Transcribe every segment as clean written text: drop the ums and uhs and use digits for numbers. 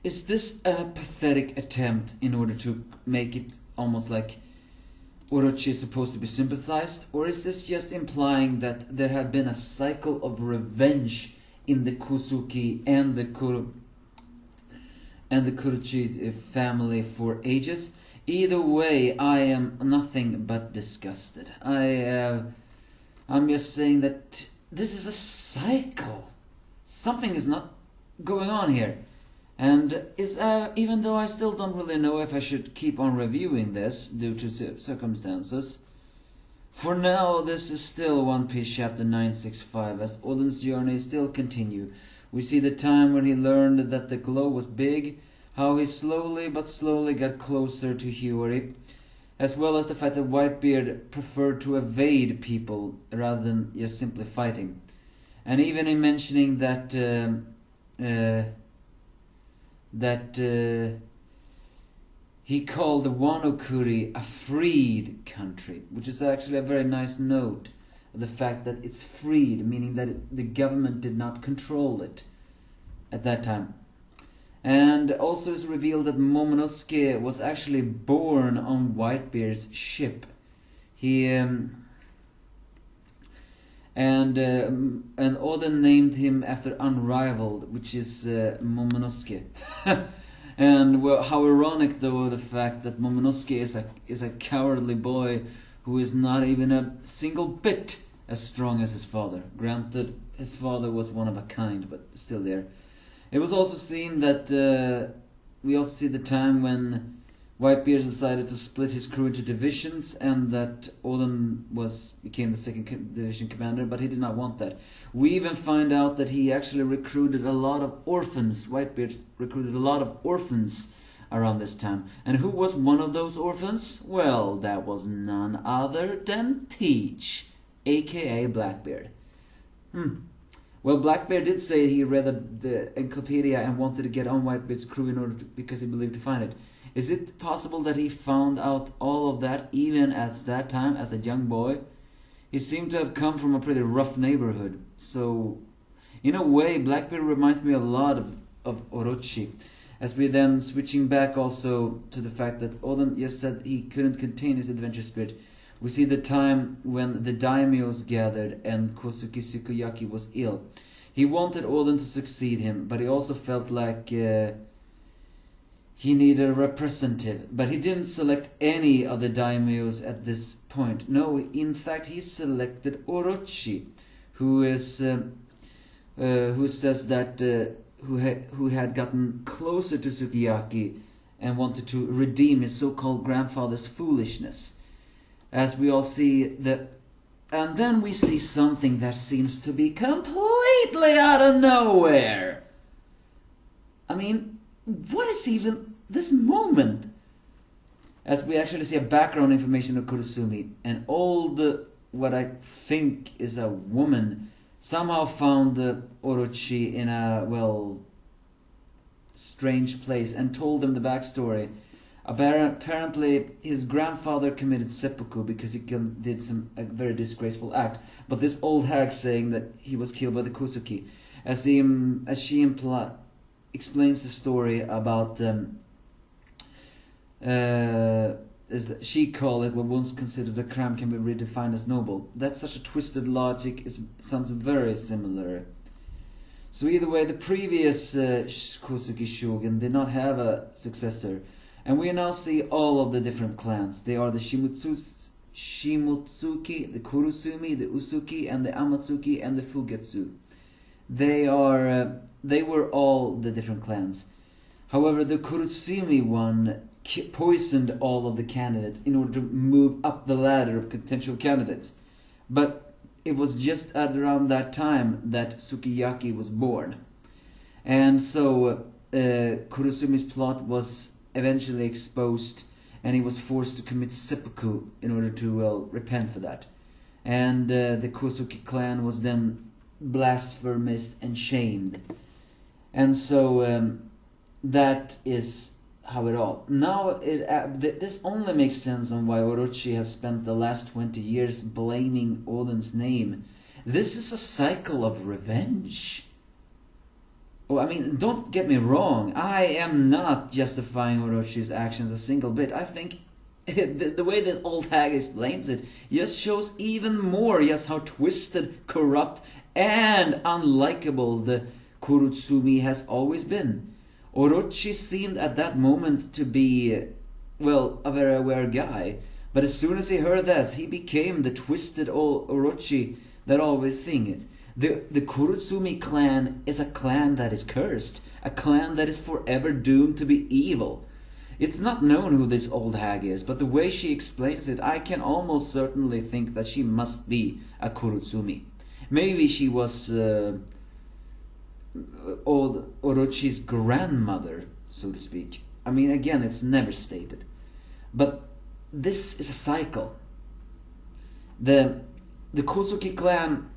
is this a pathetic attempt in order to make it almost like Orochi is supposed to be sympathized, or is this just implying that there had been a cycle of revenge in the Kosuki and the Kurochi family for ages? Either way, I am nothing but disgusted. I'm just saying that this is a cycle. Something is not going on here. And even though I still don't really know if I should keep on reviewing this due to circumstances, for now this is still One Piece chapter 965, as Oden's journey still continue. We see the time when he learned that the glow was big, how he slowly but slowly got closer to Hiyori, as well as the fact that Whitebeard preferred to evade people rather than just simply fighting. And even in mentioning that he called the Wano Kuri a freed country, which is actually a very nice note of the fact that it's freed, meaning that the government did not control it at that time. And also is revealed that Momonosuke was actually born on Whitebeard's ship. He and Oden named him after Unrivaled, which is Momonosuke. And well, how ironic though the fact that Momonosuke is a cowardly boy who is not even a single bit as strong as his father. Granted, his father was one of a kind, but still there. It was also seen that we also see the time when Whitebeard decided to split his crew into divisions, and that Oden became the second division commander, but he did not want that. We even find out that he actually recruited a lot of orphans. Whitebeard recruited a lot of orphans around this time. And who was one of those orphans? Well, that was none other than Teach, aka Blackbeard. Well, Blackbeard did say he read the encyclopedia and wanted to get on Whitebeard's crew because he believed to find it. Is it possible that he found out all of that even at that time as a young boy? He seemed to have come from a pretty rough neighborhood. So, in a way, Blackbeard reminds me a lot of Orochi. As we then switching back also to the fact that Oden just said he couldn't contain his adventure spirit. We see the time when the daimyos gathered and Kosuke Sukiyaki was ill. He wanted Oden to succeed him, but he also felt like he needed a representative. But he didn't select any of the daimyos at this point. No, in fact, he selected Orochi, who says that who had gotten closer to Sukiyaki and wanted to redeem his so-called grandfather's foolishness. As we all see that, and then we see something that seems to be completely out of nowhere. I mean, what is even this moment? As we actually see a background information of Korozumi, an old, what I think is a woman, somehow found Orochi in a, well, strange place and told him the backstory. Apparently, his grandfather committed seppuku because he did a very disgraceful act. But this old hag saying that he was killed by the Kosuki, as she explains the story about is that she called it what once considered a crime can be redefined as noble. That's such a twisted logic. It sounds very similar. So either way, the previous Kosuki shogun did not have a successor. And we now see all of the different clans. They are the Shimotsuki, the Korozumi, the Usuki, and the Amatsuki, and the Fugetsu. They were all the different clans. However, the Korozumi one poisoned all of the candidates in order to move up the ladder of potential candidates. But it was just at around that time that Sukiyaki was born. And so Korozumi's plot was eventually exposed, and he was forced to commit seppuku in order to, well, repent for that. And the Kosuki clan was then blasphemous and shamed. And so that is how it all. Now, this only makes sense on why Orochi has spent the last 20 years blaming Oden's name. This is a cycle of revenge. Oh, I mean, don't get me wrong. I am not justifying Orochi's actions a single bit. I think the way this old hag explains it just shows even more just how twisted, corrupt, and unlikable the Korozumi has always been. Orochi seemed at that moment to be, well, a very aware guy. But as soon as he heard this, he became the twisted old Orochi that always think it. The Korozumi clan is a clan that is cursed, a clan that is forever doomed to be evil. It's not known who this old hag is, but the way she explains it, I can almost certainly think that she must be a Korozumi. Maybe she was old Orochi's grandmother, so to speak. I mean, again, it's never stated. But this is a cycle. The Kozuki clan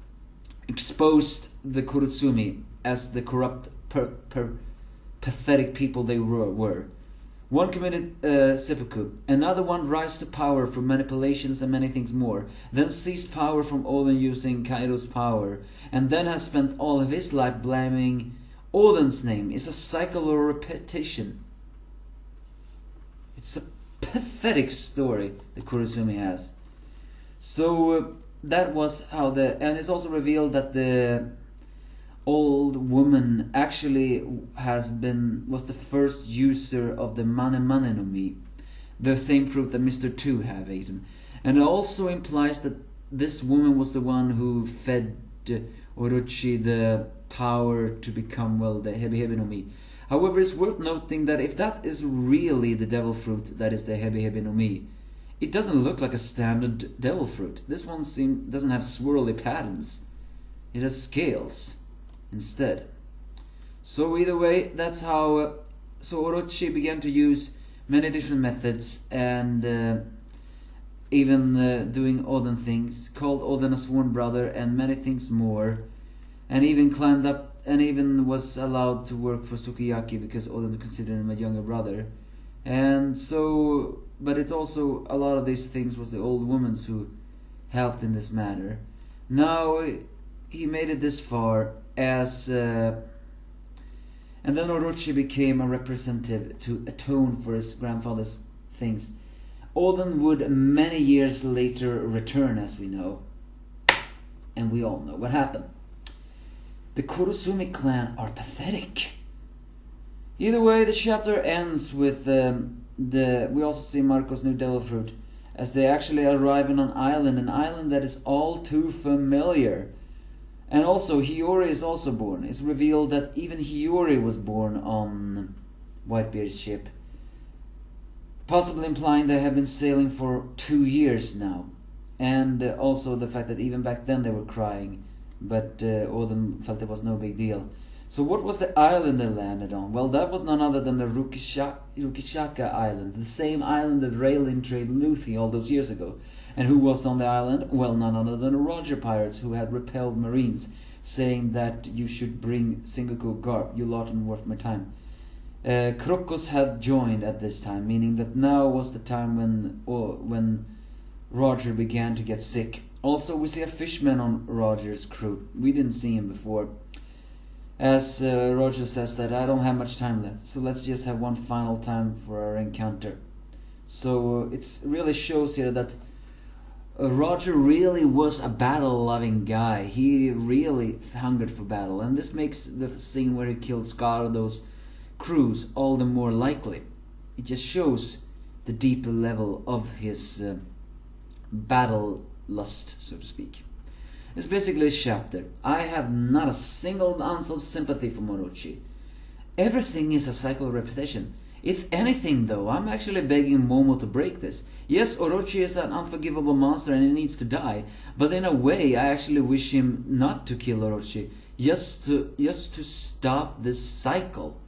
exposed the Korozumi as the corrupt, pathetic people they were. One committed seppuku, another one rise to power through manipulations and many things more, then seized power from Oden using Kaido's power, and then has spent all of his life blaming Oden's name. It's a cycle of repetition. It's a pathetic story the Korozumi has. So that was how and it's also revealed that the old woman actually was the first user of the Mane no Mi, the same fruit that Mr. Two have eaten. And it also implies that this woman was the one who fed Orochi the power to become, well, the Hebi no Mi. However, it's worth noting that if that is really the devil fruit that is the Hebi no Mi, it doesn't look like a standard devil fruit. This one doesn't have swirly patterns. It has scales instead. So either way, that's how so Orochi began to use many different methods, and even doing Oden things, called Oden a sworn brother, and many things more, and even climbed up and even was allowed to work for Sukiyaki because Oden considered him a younger brother. And so, but it's also a lot of these things was the old woman's who helped in this matter. Now he made it this far as and then Orochi became a representative to atone for his grandfather's things. Oden would many years later return, as we know, and we all know what happened. The Korozumi clan are pathetic. Either way, the chapter ends with we also see Marco's new devil fruit as they actually arrive on an island that is all too familiar. And also, Hiyori is also born. It's revealed that even Hiyori was born on Whitebeard's ship, possibly implying they have been sailing for 2 years now. And also the fact that even back then they were crying, but Oden felt it was no big deal. So what was the island they landed on? Well, that was none other than the Rukishaka Island, the same island that Raelin traded Luffy all those years ago. And who was on the island? Well, none other than the Roger pirates who had repelled Marines, saying that you should bring Sengoku Garp, you lot and worth my time. Krokos had joined at this time, meaning that now was the time when Roger began to get sick. Also, we see a fishman on Roger's crew. We didn't see him before. As Roger says that I don't have much time left, so let's just have one final time for our encounter. So it really shows here that Roger really was a battle-loving guy. He really hungered for battle, and this makes the scene where he killed Scardo's crews all the more likely. It just shows the deeper level of his battle lust, so to speak. It's basically a chapter. I have not a single ounce of sympathy for Orochi. Everything is a cycle of repetition. If anything, though, I'm actually begging Momo to break this. Yes, Orochi is an unforgivable monster and he needs to die, but in a way I actually wish him not to kill Orochi, just to stop this cycle.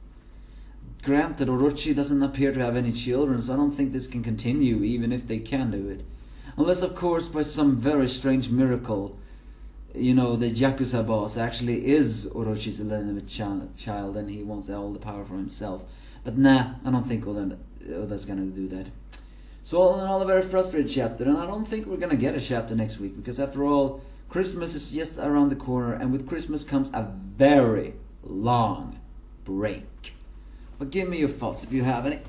Granted, Orochi doesn't appear to have any children, so I don't think this can continue, even if they can do it. Unless, of course, by some very strange miracle, you know, the Yakuza boss actually is Orochi's illegitimate child and he wants all the power for himself. But nah, I don't think Oda's gonna do that. So all in all, a very frustrated chapter, and I don't think we're gonna get a chapter next week, because after all, Christmas is just around the corner, and with Christmas comes a very long break. But give me your thoughts if you have any.